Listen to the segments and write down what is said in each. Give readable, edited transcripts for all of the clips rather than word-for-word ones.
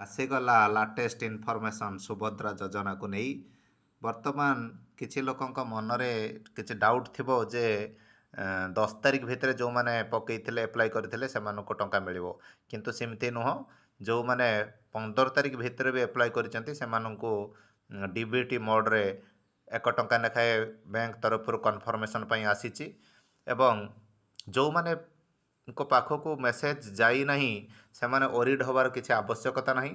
ଆସିଗଲା latest information Subhadra ଯୋଜନାକୁ ନେଇ। ବର୍ତ୍ତମାନ କିଛି ଲୋକଙ୍କ ମନରେ କିଛି ଡାଉଟ୍ ଥିବ ଯେ 10 ତାରିଖ ଭିତରେ ଯେଉଁମାନେ ପକାଇଥିଲେ ଆପ୍ଲାଏ କରିଥିଲେ ସେମାନଙ୍କୁ ଟଙ୍କା ମିଳିବ, କିନ୍ତୁ ସେମିତି ନୁହଁ। ଯେଉଁମାନେ 15 ତାରିଖ ଭିତରେ ବି ଆପ୍ଲାଏ କରିଛନ୍ତି ସେମାନଙ୍କୁ DBT ମୋଡ଼ରେ 1 ଟଙ୍କା ଲେଖାଏଁ ବ୍ୟାଙ୍କ ତରଫରୁ କନଫର୍ମେସନ୍ ପାଇଁ ଆସିଛି। ଏବଂ ଯେଉଁମାନଙ୍କ ପାଖକୁ ମେସେଜ୍ ଯାଇନାହିଁ ସେମାନେ ଓରିଡ୍ ହେବାର କିଛି ଆବଶ୍ୟକତା ନାହିଁ।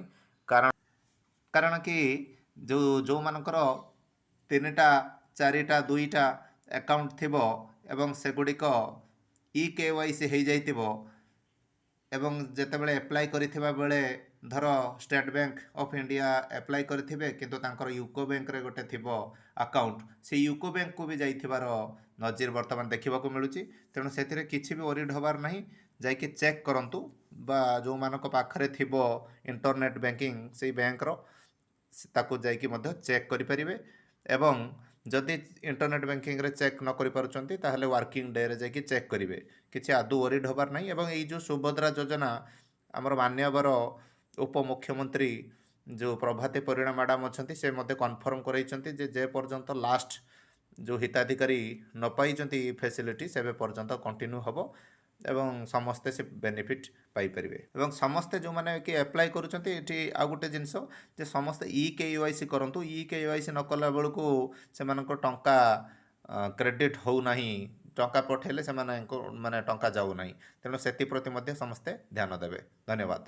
କାରଣ କି ଯେଉଁମାନଙ୍କର 3ଟା 4ଟା 2ଟା ଆକାଉଣ୍ଟ ଥିବ ଏବଂ ସେଗୁଡ଼ିକ EKYC ହେଇଯାଇଥିବ ଏବଂ ଯେତେବେଳେ ଆପ୍ଲାଏ କରିଥିବା ବେଳେ ଧର state bank of India apply କରିଥିବେ କିନ୍ତୁ ତାଙ୍କର ୟୁକୋ ବ୍ୟାଙ୍କରେ ଗୋଟେ ଥିବ ଆକାଉଣ୍ଟ, ସେ ୟୁକୋ ବ୍ୟାଙ୍କକୁ ବି ଯାଇଥିବାର ନଜିର ବର୍ତ୍ତମାନ ଦେଖିବାକୁ ମିଳୁଛି। ତେଣୁ ସେଥିରେ କିଛି ବି ଓରିଡ୍ ହେବାର ନାହିଁ। ଯାଇକି ଚେକ୍ କରନ୍ତୁ, ବା ଯେଉଁମାନଙ୍କ ପାଖରେ ଥିବ ଇଣ୍ଟରନେଟ୍ ବ୍ୟାଙ୍କିଂ ସେଇ ବ୍ୟାଙ୍କର ତାକୁ ଯାଇକି ମଧ୍ୟ ଚେକ୍ କରିପାରିବେ। ଏବଂ ଯଦି ଇଣ୍ଟରନେଟ୍ ବ୍ୟାଙ୍କିଂରେ ଚେକ୍ ନ କରିପାରୁଛନ୍ତି ତାହେଲେ ୱାର୍କିଂ ଡେରେ ଯାଇକି ଚେକ୍ କରିବେ। କିଛି ଆଦୌ ଓରିଡ୍ ହେବାର ନାହିଁ। ଏବଂ ଏଇ ଯେଉଁ ସୁଭଦ୍ରା ଯୋଜନା ଆମର ମାନ୍ୟବର ଉପମୁଖ୍ୟମନ୍ତ୍ରୀ ଯେଉଁ ପ୍ରଭାତୀ ପରିଡ଼ା ମ୍ୟାଡ଼ାମ୍ ଅଛନ୍ତି ସେ ମଧ୍ୟ କନଫର୍ମ କରାଇଛନ୍ତି ଯେ ପର୍ଯ୍ୟନ୍ତ ଲାଷ୍ଟ ଯେଉଁ ହିତାଧିକାରୀ ନ ପାଇଛନ୍ତି ଏ ଫ୍ୟାସିଲିଟି ସେବେ ପର୍ଯ୍ୟନ୍ତ କଣ୍ଟିନ୍ୟୁ ହେବ ଏବଂ ସମସ୍ତେ ସେ ବେନିଫିଟ୍ ପାଇପାରିବେ। ଏବଂ ସମସ୍ତେ ଯେଉଁମାନେ କି ଆପ୍ଲାଏ କରୁଛନ୍ତି, ଏଠି ଆଉ ଗୋଟେ ଜିନିଷ ଯେ ସମସ୍ତେ EKYC କରନ୍ତୁ। EKYC ନ କଲା ବେଳକୁ ସେମାନଙ୍କ ଟଙ୍କା କ୍ରେଡ଼ିଟ୍ ହେଉନାହିଁ, ଟଙ୍କା ପଠାଇଲେ ସେମାନଙ୍କୁ ଟଙ୍କା ଯାଉନାହିଁ। ତେଣୁ ସେଥିପ୍ରତି ମଧ୍ୟ ସମସ୍ତେ ଧ୍ୟାନ ଦେବେ। ଧନ୍ୟବାଦ।